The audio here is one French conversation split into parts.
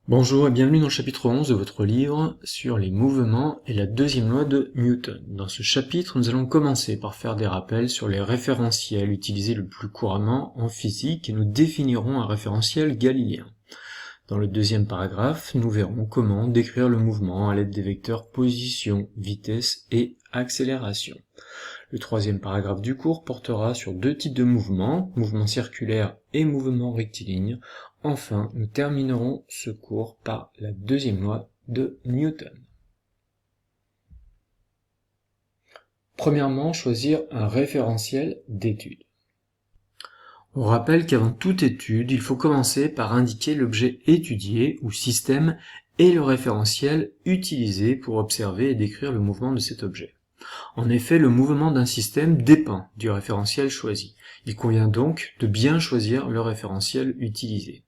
Bonjour et bienvenue dans le chapitre 11 de votre livre sur les mouvements et la deuxième loi de Newton. Dans ce chapitre, nous allons commencer par faire des rappels sur les référentiels utilisés le plus couramment en physique et nous définirons un référentiel galiléen. Dans le deuxième paragraphe, nous verrons comment décrire le mouvement à l'aide des vecteurs position, vitesse et accélération. Le troisième paragraphe du cours portera sur deux types de mouvements, mouvement circulaire et mouvement rectiligne. Enfin, nous terminerons ce cours par la deuxième loi de Newton. Premièrement, choisir un référentiel d'étude. On rappelle qu'avant toute étude, il faut commencer par indiquer l'objet étudié ou système et le référentiel utilisé pour observer et décrire le mouvement de cet objet. En effet, le mouvement d'un système dépend du référentiel choisi. Il convient donc de bien choisir le référentiel utilisé.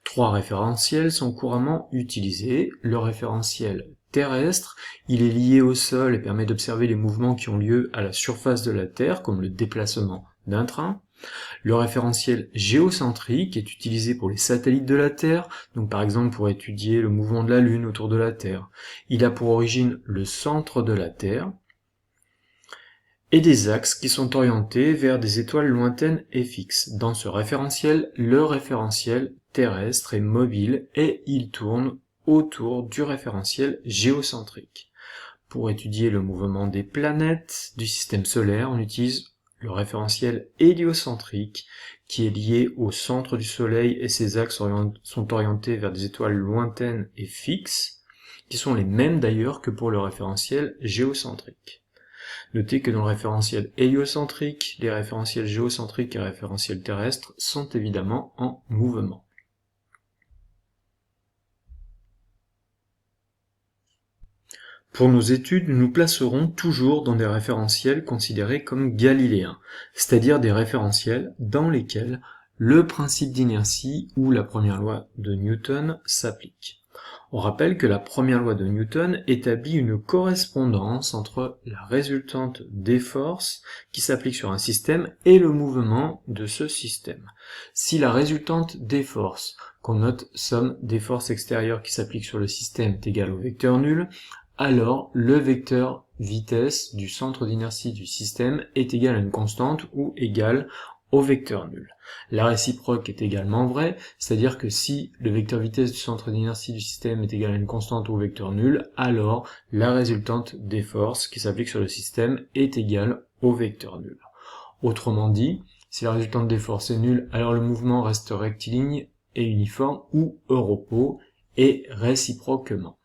Trois référentiels sont couramment utilisés. Le référentiel terrestre, il est lié au sol et permet d'observer les mouvements qui ont lieu à la surface de la Terre, comme le déplacement d'un train. Le référentiel géocentrique est utilisé pour les satellites de la Terre, donc par exemple pour étudier le mouvement de la Lune autour de la Terre. Il a pour origine le centre de la Terre, et des axes qui sont orientés vers des étoiles lointaines et fixes. Dans ce référentiel, le référentiel terrestre est mobile et il tourne autour du référentiel géocentrique. Pour étudier le mouvement des planètes du système solaire, on utilise le référentiel héliocentrique qui est lié au centre du Soleil et ses axes sont orientés vers des étoiles lointaines et fixes, qui sont les mêmes d'ailleurs que pour le référentiel géocentrique. Notez que dans le référentiel héliocentrique, les référentiels géocentriques et les référentiels terrestres sont évidemment en mouvement. Pour nos études, nous nous placerons toujours dans des référentiels considérés comme galiléens, c'est-à-dire des référentiels dans lesquels le principe d'inertie ou la première loi de Newton s'applique. On rappelle que la première loi de Newton établit une correspondance entre la résultante des forces qui s'appliquent sur un système et le mouvement de ce système. Si la résultante des forces, qu'on note somme des forces extérieures qui s'appliquent sur le système est égale au vecteur nul, alors le vecteur vitesse du centre d'inertie du système est égal à une constante ou égal au vecteur nul. La réciproque est également vraie, c'est-à-dire que si le vecteur vitesse du centre d'inertie du système est égal à une constante ou au vecteur nul, alors la résultante des forces qui s'appliquent sur le système est égale au vecteur nul. Autrement dit, si la résultante des forces est nulle, alors le mouvement reste rectiligne et uniforme ou au repos, et réciproquement.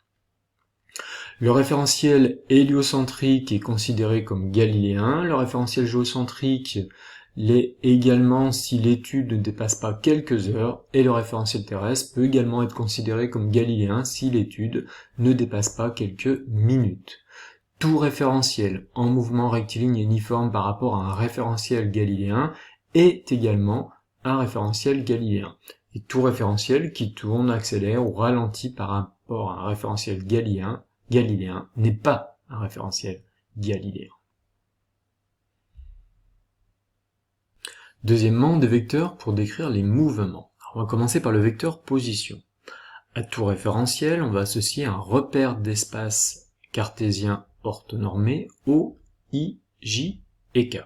Le référentiel héliocentrique est considéré comme galiléen, le référentiel géocentrique l'est également si l'étude ne dépasse pas quelques heures, et le référentiel terrestre peut également être considéré comme galiléen si l'étude ne dépasse pas quelques minutes. Tout référentiel en mouvement rectiligne et uniforme par rapport à un référentiel galiléen est également un référentiel galiléen. Et tout référentiel qui tourne, accélère ou ralentit par rapport à un référentiel galiléen n'est pas un référentiel galiléen. Deuxièmement, des vecteurs pour décrire les mouvements. Alors, on va commencer par le vecteur position. À tout référentiel, on va associer un repère d'espace cartésien orthonormé O, I, J et K,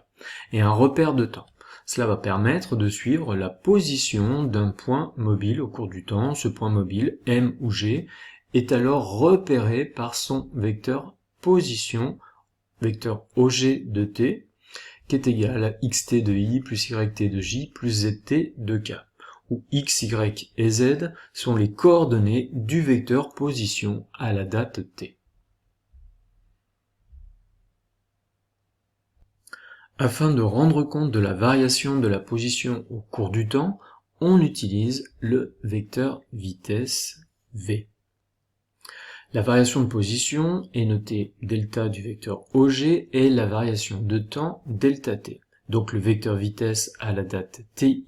et un repère de temps. Cela va permettre de suivre la position d'un point mobile au cours du temps. Ce point mobile, M ou G, est alors repéré par son vecteur position, vecteur OG de t, qui est égal à xt de i plus yt de j plus zt de k, où x, y et z sont les coordonnées du vecteur position à la date t. Afin de rendre compte de la variation de la position au cours du temps, on utilise le vecteur vitesse v. La variation de position est notée delta du vecteur OG et la variation de temps delta t. Donc le vecteur vitesse à la date ti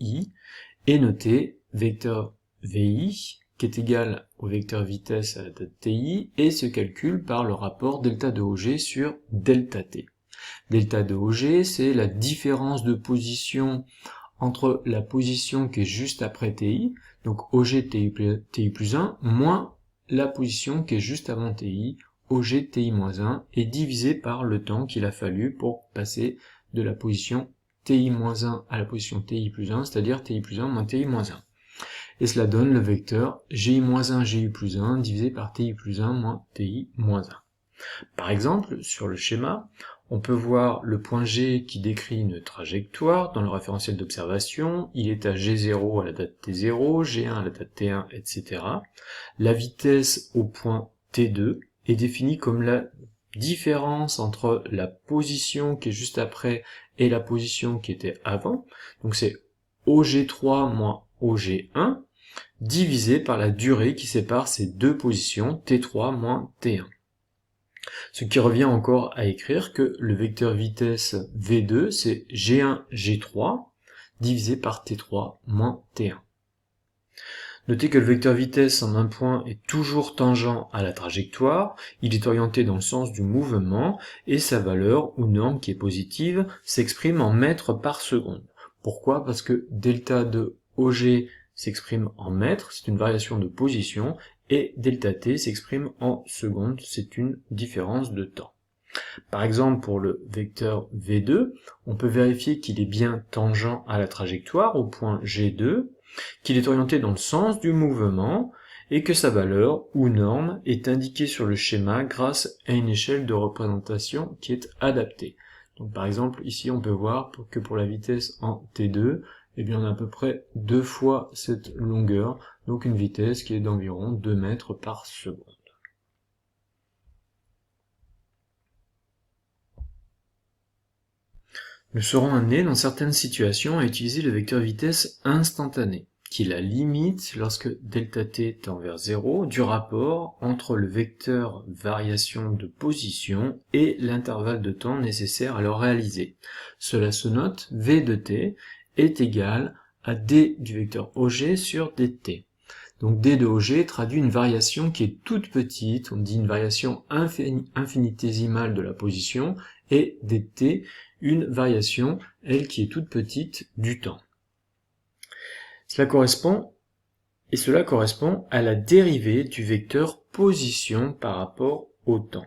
est noté vecteur vi qui est égal au vecteur vitesse à la date ti et se calcule par le rapport delta de OG sur delta t. Delta de OG, c'est la différence de position entre la position qui est juste après TI, donc OG TI plus 1, moins la position qui est juste avant TI, OG TI moins 1, et divisé par le temps qu'il a fallu pour passer de la position TI moins 1 à la position TI plus 1, c'est-à-dire TI plus 1 moins TI moins 1. Et cela donne le vecteur GI moins 1, GI plus 1 divisé par TI plus 1 moins TI moins 1. Par exemple, sur le schéma, on peut voir le point G qui décrit une trajectoire dans le référentiel d'observation. Il est à G0 à la date T0, G1 à la date T1, etc. La vitesse au point T2 est définie comme la différence entre la position qui est juste après et la position qui était avant. Donc c'est OG3 moins OG1 divisé par la durée qui sépare ces deux positions, T3 moins T1. Ce qui revient encore à écrire que le vecteur vitesse V2, c'est G1, G3, divisé par T3 moins T1. Notez que le vecteur vitesse en un point est toujours tangent à la trajectoire, il est orienté dans le sens du mouvement, et sa valeur, ou norme qui est positive, s'exprime en mètres par seconde. Pourquoi? Parce que delta de OG s'exprime en mètres, c'est une variation de position, et delta t s'exprime en secondes, c'est une différence de temps. Par exemple, pour le vecteur V2, on peut vérifier qu'il est bien tangent à la trajectoire au point G2, qu'il est orienté dans le sens du mouvement, et que sa valeur, ou norme, est indiquée sur le schéma grâce à une échelle de représentation qui est adaptée. Donc par exemple, ici on peut voir que pour la vitesse en T2, eh bien on a à peu près 2 fois cette longueur, donc une vitesse qui est d'environ 2 mètres par seconde. Nous serons amenés dans certaines situations à utiliser le vecteur vitesse instantané, qui est la limite lorsque delta t tend vers 0 du rapport entre le vecteur variation de position et l'intervalle de temps nécessaire à le réaliser. Cela se note, v de t est égal à d du vecteur OG sur dt. Donc d de OG traduit une variation qui est toute petite, on dit une variation infinitésimale de la position, et dt, une variation, elle, qui est toute petite du temps. Cela correspond à la dérivée du vecteur position par rapport au temps.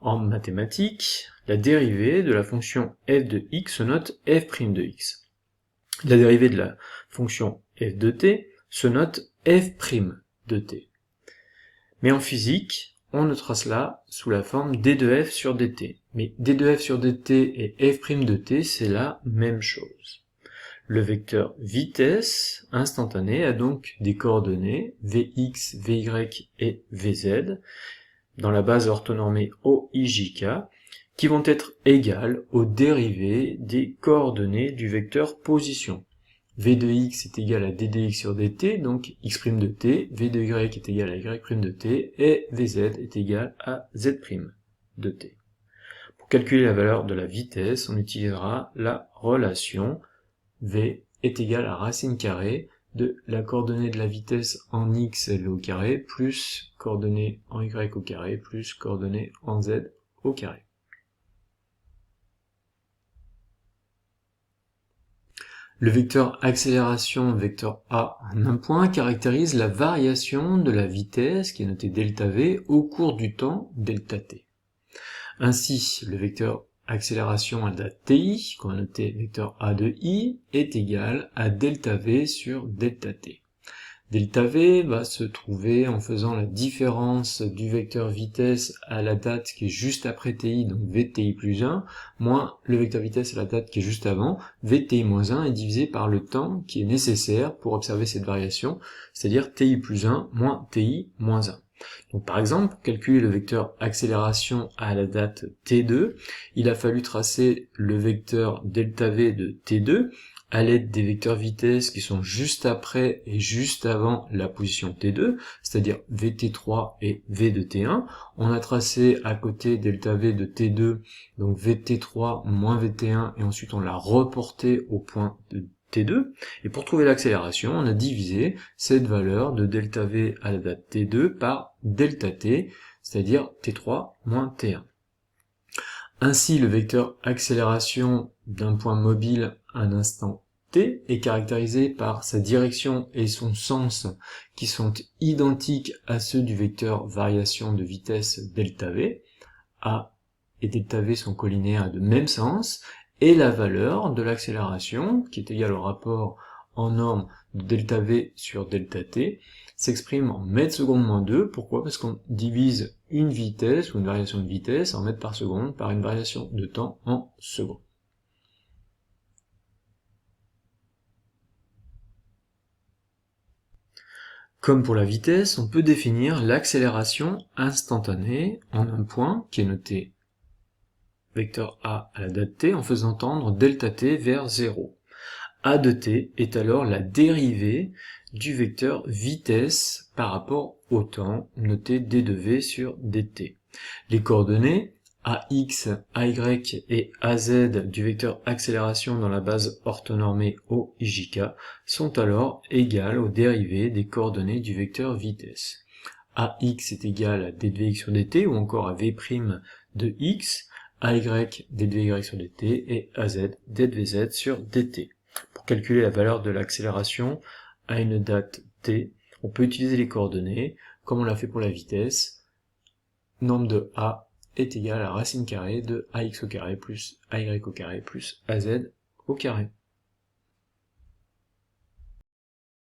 En mathématiques, la dérivée de la fonction f de x se note f' de x. La dérivée de la fonction f de t se note f' de t. Mais en physique, on notera cela sous la forme d de f sur dt. Mais d de f sur dt et f' de t, c'est la même chose. Le vecteur vitesse instantanée a donc des coordonnées vx, vy et vz dans la base orthonormée OIJK qui vont être égales aux dérivées des coordonnées du vecteur position. v de x est égal à d de x sur dt, donc x' de t, v de y est égal à y' de t, et vz est égal à z' de t. Pour calculer la valeur de la vitesse, on utilisera la relation v est égal à racine carrée de la coordonnée de la vitesse en x élevée au carré, plus coordonnée en y au carré, plus coordonnée en z au carré. Le vecteur accélération, vecteur A en un point, caractérise la variation de la vitesse, qui est notée delta v, au cours du temps, delta t. Ainsi, le vecteur accélération à la date ti, qu'on va noter vecteur A de i, est égal à delta v sur delta t. Delta v va se trouver en faisant la différence du vecteur vitesse à la date qui est juste après ti, donc vti plus 1, moins le vecteur vitesse à la date qui est juste avant, vti moins 1, est divisé par le temps qui est nécessaire pour observer cette variation, c'est-à-dire ti plus 1 moins ti moins 1. Donc par exemple, pour calculer le vecteur accélération à la date t2, il a fallu tracer le vecteur delta v de t2 à l'aide des vecteurs vitesse qui sont juste après et juste avant la position t2, c'est-à-dire vt3 et v de t1. On a tracé à côté delta v de t2, donc vt3 moins vt1, et ensuite on l'a reporté au point de t2, et pour trouver l'accélération, on a divisé cette valeur de delta v à la date t2 par delta t, c'est-à-dire t3 moins t1. Ainsi, le vecteur accélération d'un point mobile à un instant t est caractérisé par sa direction et son sens qui sont identiques à ceux du vecteur variation de vitesse delta v. A et delta v sont collinéaires de même sens, et la valeur de l'accélération, qui est égale au rapport en norme de delta v sur delta t, s'exprime en mètres secondes moins 2. Pourquoi? Parce qu'on divise une vitesse ou une variation de vitesse en mètres par seconde par une variation de temps en secondes. Comme pour la vitesse, on peut définir l'accélération instantanée en un point qui est noté vecteur A à la date t en faisant tendre delta t vers 0. A de t est alors la dérivée du vecteur vitesse par rapport au temps, noté d de v sur dt. Les coordonnées ax, ay et az du vecteur accélération dans la base orthonormée OIJK sont alors égales aux dérivées des coordonnées du vecteur vitesse. Ax est égal à d de vx sur dt ou encore à v' de x, ay d de vy sur dt et az d de vz sur dt. Pour calculer la valeur de l'accélération à une date t, on peut utiliser les coordonnées, comme on l'a fait pour la vitesse. Norme de a est égal à racine carrée de ax au carré plus ay au carré plus az au carré.